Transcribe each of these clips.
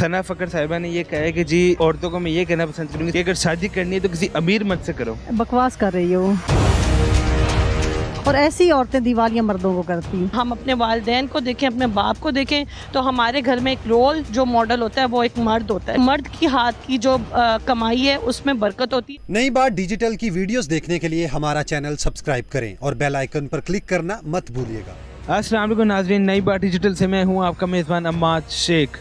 सना फकर साहिबा ने ये कहा है कि जी औरतों को मैं ये कहना पसंद करूँगी कि अगर शादी करनी है तो किसी अमीर मर्द से करो। बकवास कर रही हो और ऐसी औरतें दीवालियां मर्दों को करती हैं। हम अपने वालिदैन को देखें, अपने बाप को देखें तो हमारे घर में एक रोल जो मॉडल होता है वो एक मर्द होता है। मर्द की हाथ की जो कमाई है उसमें बरकत होती है। नई बात डिजिटल की वीडियोस देखने के लिए हमारा चैनल सब्सक्राइब करें और बेल आइकन पर क्लिक करना मत भूलिएगा। अस्सलाम वालेकुम नाज़रीन, नई बात डिजिटल से मैं हूँ आपका मेज़बान अम्माद शेख।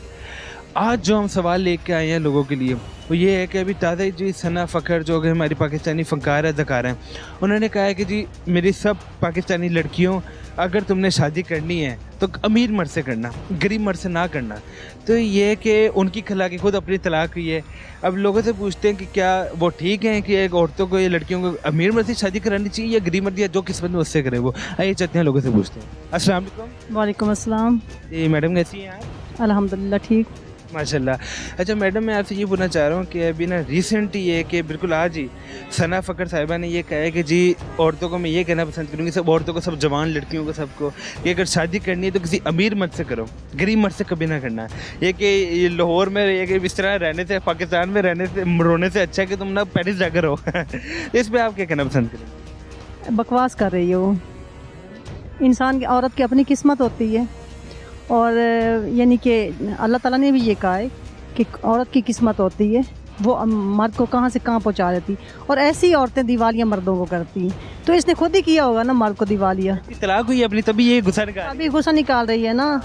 आज जो हम सवाल लेके आए हैं लोगों के लिए वो ये है कि अभी ताज़ा ही जी सना फ़खर जो कि हमारी पाकिस्तानी फ़नकार अदाकार हैं, उन्होंने कहा है कि जी मेरी सब पाकिस्तानी लड़कियों अगर तुमने शादी करनी है तो अमीर मर्द से करना, गरीब मर्द से ना करना। तो ये है कि उनकी खला की खुद अपनी तलाक हुई है। अब लोगों से पूछते हैं कि क्या वो ठीक है कि एक औरतों को या लड़कियों को अमीर मर्द से शादी करानी चाहिए या गरीब मर्द या जो किस्मत में उससे करें वो। आइए चलते हैं लोगों से पूछते हैं। अस्सलाम वालेकुम। वालेकुम अस्सलाम। जी मैडम कैसी हैं आप? अल्हम्दुलिल्लाह ठीक। माशाल्लाह। अच्छा मैडम, मैं आपसे ये पूछना चाह रहा हूँ कि अभी ना रिसेंट ये कि बिल्कुल आज ही सना फ़खर साहिबा ने ये कहा है कि जी औरतों को मैं ये कहना पसंद करूँगी, सब औरतों को, सब जवान लड़कियों को, सबको कि अगर शादी करनी है तो किसी अमीर मर्द से करो, गरीब मर्द से कभी ना करना। ये कि लाहौर में ये कि इस तरह रहने से, पाकिस्तान में रहने से, रोने से अच्छा है कि तुम ना पेरिस जाकर रहो। इस पर आप क्या कहना पसंद करेंगे? बकवास कर रही हो। इंसान की, औरत की अपनी किस्मत होती है और यानी कि अल्लाह ताला ने भी ये कहा है कि औरत की किस्मत होती है, वो मर्द को कहाँ से कहाँ पहुँचा देती। और ऐसी औरतें दीवालियां मर्दों को करती हैं, तो इसने खुद ही किया होगा ना मर्द को दीवालिया। तलाक हुई अपनी तभी ये गुस्सा निकाल, अभी गुस्सा निकाल रही है ना,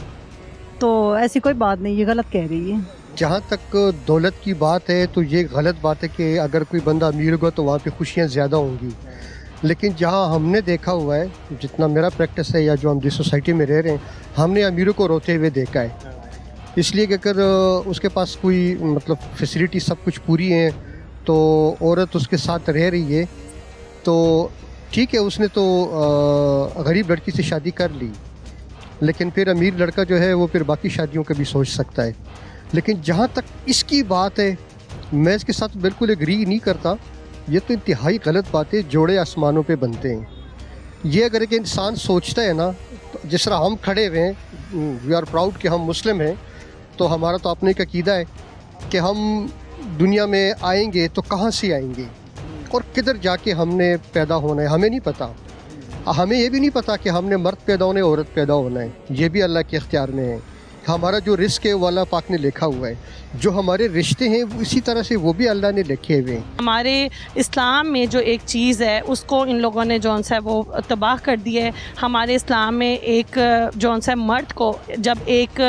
तो ऐसी कोई बात नहीं, ये गलत कह रही है। जहाँ तक दौलत की बात है तो ये गलत बात है कि अगर कोई बंदा अमीर होगा तो वहाँ पे खुशियाँ ज़्यादा होंगी। लेकिन जहाँ हमने देखा हुआ है, जितना मेरा प्रैक्टिस है या जो हम जिस सोसाइटी में रह रहे हैं, हमने अमीरों को रोते हुए देखा है। इसलिए कि अगर उसके पास कोई मतलब फैसिलिटी सब कुछ पूरी है तो औरत उसके साथ रह रही है तो ठीक है, उसने तो गरीब लड़की से शादी कर ली, लेकिन फिर अमीर लड़का जो है वो फिर बाकी शादियों का भी सोच सकता है। लेकिन जहाँ तक इसकी बात है, मैं इसके साथ बिल्कुल एग्री नहीं करता। ये तो इंतहाई गलत बात है, जोड़े आसमानों पे बनते हैं। ये अगर एक इंसान सोचता है ना, तो जिस तरह हम खड़े हुए हैं, वी आर प्राउड कि हम मुस्लिम हैं, तो हमारा तो अपने एक अकीदा है कि हम दुनिया में आएंगे तो कहाँ से आएंगे और किधर जाके हमने पैदा होना है, हमें नहीं पता। हमें ये भी नहीं पता कि हमने मर्द पैदा होना है, औरत पैदा होना है, ये भी अल्लाह के इख्तियार में है। हमारा जो रिस्क है वो अल्लाह पाक ने लिखा हुआ है, जो हमारे रिश्ते हैं वो इसी तरह से वो भी अल्लाह ने लिखे हुए हैं। हमारे इस्लाम में जो एक चीज़ है उसको इन लोगों ने जौन सा वो तबाह कर दिया है। हमारे इस्लाम में एक जौन सा मर्द को जब एक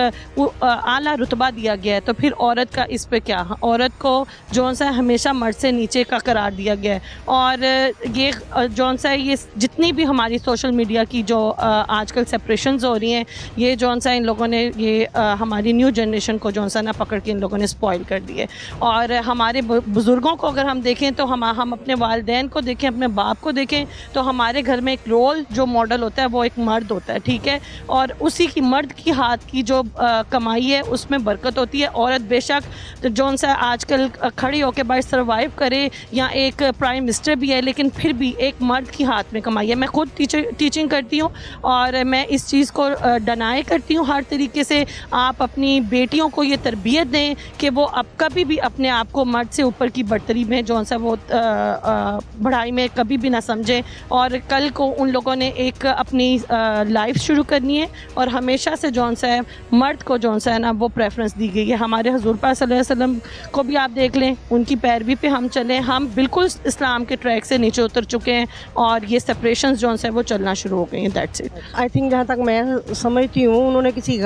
आला रुतबा दिया गया है तो फिर औरत का इस पे क्या, औरत को जौन सा हमेशा मर्द से नीचे का करार दिया गया है। और ये जौन सा ये जितनी भी हमारी सोशल मीडिया की जो आजकल सेपरेशंस हो रही हैं, ये जौन सा इन लोगों ने ये हमारी न्यू जनरेशन को जौन सा ना पकड़ के इन लोगों ने स्पॉइल कर दिए। और हमारे बुज़ुर्गों को अगर हम देखें तो हम अपने वालिदैन को देखें, अपने बाप को देखें तो हमारे घर में एक रोल जो मॉडल होता है वो एक मर्द होता है, ठीक है। और उसी की मर्द की हाथ की जो कमाई है उसमें बरकत होती है। औरत बेशक तो जौन सा आजकल खड़ी होकर बाहर सर्वाइव करे या एक प्राइम मिनिस्टर भी है, लेकिन फिर भी एक मर्द की हाथ में कमाई है। मैं खुद टीचिंग करती हूँ और मैं इस चीज़ को डनाए करती हूँ हर तरीके से। आप अपनी बेटियों को ये तरबियत दें कि वो अब कभी भी अपने आप को मर्द से ऊपर की बर्तरी में जौन सा वो बढ़ाई में कभी भी ना समझें। और कल को उन लोगों ने एक अपनी लाइफ शुरू करनी है और हमेशा से जौन सा है मर्द को जौन सा है ना वो प्रेफरेंस दी गई है। हमारे हुज़ूर पाक सल्लल्लाहु अलैहि वसल्लम को भी आप देख लें, उनकी पैरवी पे हम चलें, हम बिल्कुल इस्लाम के ट्रैक से नीचे उतर चुके हैं और ये सेपरेशन जौन सा है वो चलना शुरू हो गई हैं। That's it. आई थिंक जहाँ तक मैं समझती हूँ, उन्होंने किसी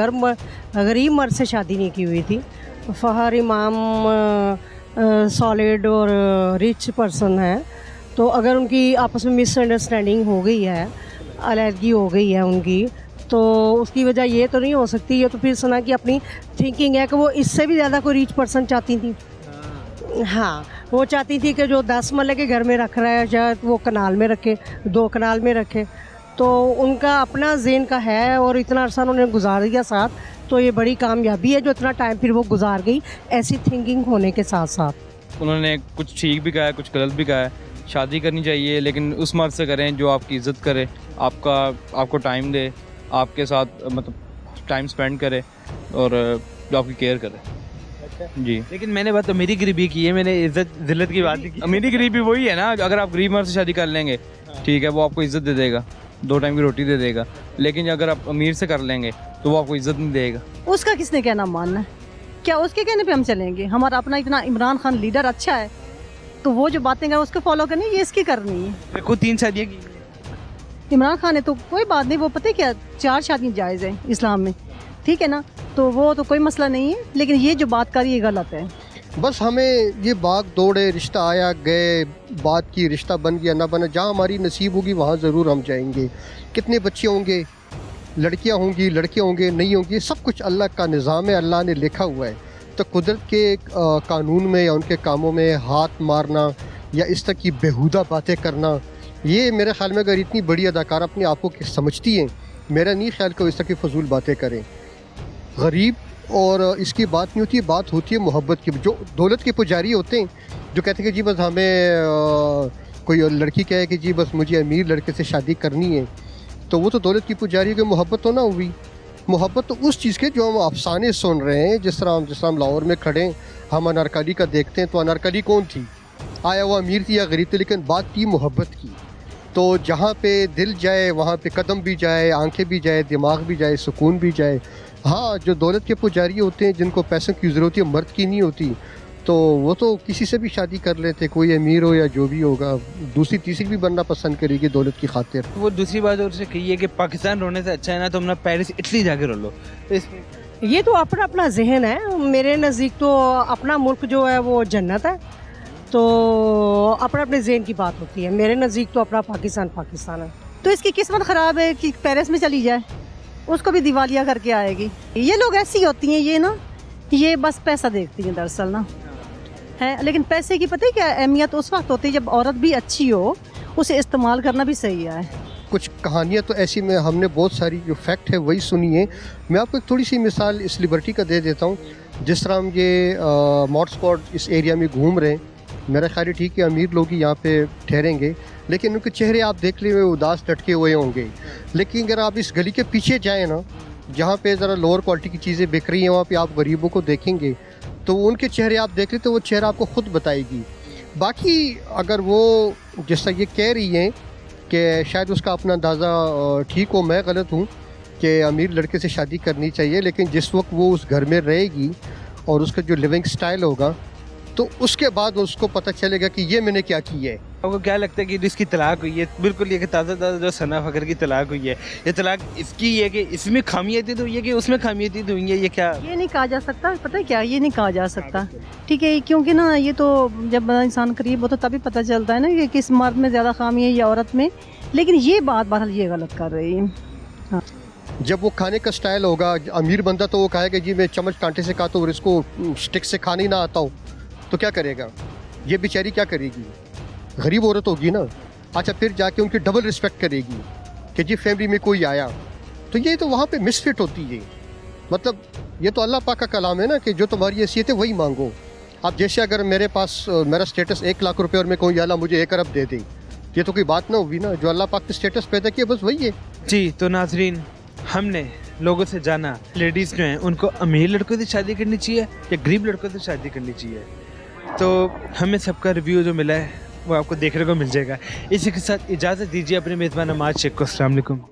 गरीब मर्द से शादी नहीं की हुई थी। फ़खर इमाम सॉलिड और रिच पर्सन है, तो अगर उनकी आपस में मिसअंडरस्टैंडिंग हो गई है, अलहदगी हो गई है उनकी, तो उसकी वजह ये तो नहीं हो सकती। ये तो फिर सना की अपनी थिंकिंग है कि वो इससे भी ज़्यादा कोई रिच पर्सन चाहती थी। हाँ, वो चाहती थी कि जो 10 मरले के घर में रख रहा है शायद वो कनाल में रखे, 2 कनाल में रखे। तो उनका अपना ज़हन का है और इतना अरसा उन्होंने गुजार दिया साथ, तो ये बड़ी कामयाबी है जो इतना टाइम फिर वो गुजार गई ऐसी थिंकिंग होने के साथ साथ। उन्होंने कुछ ठीक भी कहा है, कुछ गलत भी कहा है। शादी करनी चाहिए लेकिन उस मर्द से करें जो आपकी इज़्ज़त करे, आपको टाइम दे, आपके साथ मतलब टाइम स्पेंड करे और जो आपकी केयर करे। जी। लेकिन मैंने बात अमीरी गरीबी की है, मैंने इज्जत जिल्लत की बात नहीं की। अमीरी गरीबी वही है ना, अगर आप गरीब मर्द से शादी कर लेंगे ठीक है, वो आपको इज्जत दे देगा, 2 टाइम की रोटी दे देगा, लेकिन अगर आप अमीर से कर लेंगे तो वो आपको इज्जत नहीं देगा। उसका किसने कहना मानना है? क्या उसके कहने पे हम चलेंगे? हमारा अपना इतना इमरान खान लीडर अच्छा है, तो वो जो बातें कर उसको फॉलो करनी है, ये इसकी करनी है। मैं खुद 3 शादियाँ की। इमरान खान है तो कोई बात नहीं, वो पता है क्या 4 शादियाँ जायज़ है इस्लाम में, ठीक है ना, तो वो तो कोई मसला नहीं है, लेकिन ये जो बात करी ये गलत है। बस हमें ये भाग दौड़े, रिश्ता आया गए, बात की, रिश्ता बन गया ना बना, जहाँ हमारी नसीब होगी वहाँ ज़रूर हम जाएंगे। कितने बच्चे होंगे, लड़कियाँ होंगी, लड़के होंगे, नहीं होंगी, सब कुछ अल्लाह का निज़ाम है, अल्लाह ने लिखा हुआ है। तो कुदरत के कानून में या उनके कामों में हाथ मारना या इस तरह की बेहुदा बातें करना, ये मेरे ख्याल में अगर इतनी बड़ी अदाकार अपने आप को समझती हैं, मेरा नहीं ख्याल कि वो इस तरह की फजूल बातें करें। गरीब और इसकी बात नहीं होती, बात होती है मोहब्बत की। जो दौलत के पुजारी होते हैं जो कहते हैं कि जी बस हमें कोई लड़की कहे कि जी बस मुझे अमीर लड़के से शादी करनी है, तो वो तो दौलत की पुजारी की मोहब्बत तो ना हुई। मोहब्बत तो उस चीज़ के जो हम अफसाने सुन रहे हैं, जिस तरह हम लाहौर में खड़े हैं, हम अनारकली का देखते हैं, तो अनारकली कौन थी? आया वो अमीर थी या गरीब थी, लेकिन बात थी मोहब्बत की। तो जहाँ पे दिल जाए वहाँ पे कदम भी जाए, आंखें भी जाए, दिमाग भी जाए, सुकून भी जाए। हाँ, जो दौलत के पुजारी होते हैं जिनको पैसों की ज़रूरत है, मर्द की नहीं होती, तो वो तो किसी से भी शादी कर लेते, कोई अमीर हो या जो भी होगा, दूसरी तीसरी भी बनना पसंद करेगी दौलत की खातिर। वो दूसरी बात और से कही है कि पाकिस्तान रोने से अच्छा है ना तुम ना पेरिस इटली जाके रो लो। तो इसमें ये तो अपना अपना जहन है। मेरे नज़दीक तो अपना मुल्क जो है वो जन्नत है, तो अपने अपने जहन की बात होती है। मेरे नज़दीक तो अपना पाकिस्तान पाकिस्तान है। तो इसकी किस्मत ख़राब है कि पेरिस में चली जाए, उसको भी दिवालिया करके आएगी। ये लोग ऐसी होती हैं, ये ना, ये बस पैसा देखती हैं दरअसल ना है। लेकिन पैसे की पता है क्या अहमियत उस वक्त होती है जब औरत भी अच्छी हो, उसे इस्तेमाल करना भी सही है। कुछ कहानियाँ तो ऐसी में हमने बहुत सारी जो फैक्ट है वही सुनी है। मैं आपको एक थोड़ी सी मिसाल इस लिबर्टी का दे देता हूँ। जिस तरह हम ये मॉड स्पॉट इस एरिया में घूम रहे हैं, मेरा ख्याल है ठीक है अमीर लोग ही यहाँ पे ठहरेंगे, लेकिन उनके चेहरे आप देख ले उदास लटके हुए होंगे। लेकिन अगर आप इस गली के पीछे जाएँ ना, जहाँ पे ज़रा लोअर क्वालिटी की चीज़ें बिक रही हैं, वहाँ पे आप गरीबों को देखेंगे तो उनके चेहरे आप देख लें तो वो चेहरा आपको ख़ुद बताएगी। बाकी अगर वो जैसा ये कह रही हैं कि शायद उसका अपना अंदाज़ा ठीक हो, मैं गलत हूँ कि अमीर लड़के से शादी करनी चाहिए, लेकिन जिस वक्त वो उस घर में रहेगी और उसका जो लिविंग स्टाइल होगा तो उसके बाद उसको पता चलेगा कि ये मैंने क्या किया है। आपको क्या लगता है कि जिसकी तलाक हुई है, बिल्कुल ये कि ताज़ा जो सना फकर की तलाक हुई है, ये तलाक इसकी है कि इसमें खामियाँ थी तो ये कि उसमें खामियाँ थी तो ये क्या? ये नहीं कहा जा सकता, पता है क्या, ये नहीं कहा जा सकता, ठीक है, क्योंकि ना ये तो जब इंसान करीब हो तो तभी पता चलता है ना कि किस मर्द में ज़्यादा खामी है या औरत में। लेकिन ये बात बहरहाल ये गलत कर रही है। हाँ, जब वो खाने का स्टाइल होगा, अमीर बंदा तो वो कहेगा जी मैं चम्मच कांटे से खाता हूँ और इसको स्टिक से खाने ही ना आता हूँ, तो क्या करेगा? ये बेचारी क्या करेगी? गरीब औरत होगी ना। अच्छा, फिर जाके उनकी डबल रिस्पेक्ट करेगी कि जी फैमिली में कोई आया, तो ये तो वहाँ पे मिसफिट होती है। मतलब ये तो अल्लाह पाक का कलाम है ना कि जो तुम्हारी हैसियत है वही मांगो। अब जैसे अगर मेरे पास मेरा स्टेटस 1 लाख रुपए और मैं कहूँ या अल्लाह मुझे 1 अरब दे दे, ये तो कोई बात ना होगी ना। जो अल्लाह पाक ने स्टेटस पैदा किया बस वही है। जी, तो नाजरीन, हमने लोगों से जाना लेडीज़ जो हैं उनको अमीर लड़कों से शादी करनी चाहिए या गरीब लड़कों से शादी करनी चाहिए। तो हमें सबका रिव्यू जो मिला है वो आपको देखने को मिल जाएगा। इसी के साथ इजाज़त दीजिए अपने मेज़बान अमाद शेख को। अस्सलाम वालेकुम।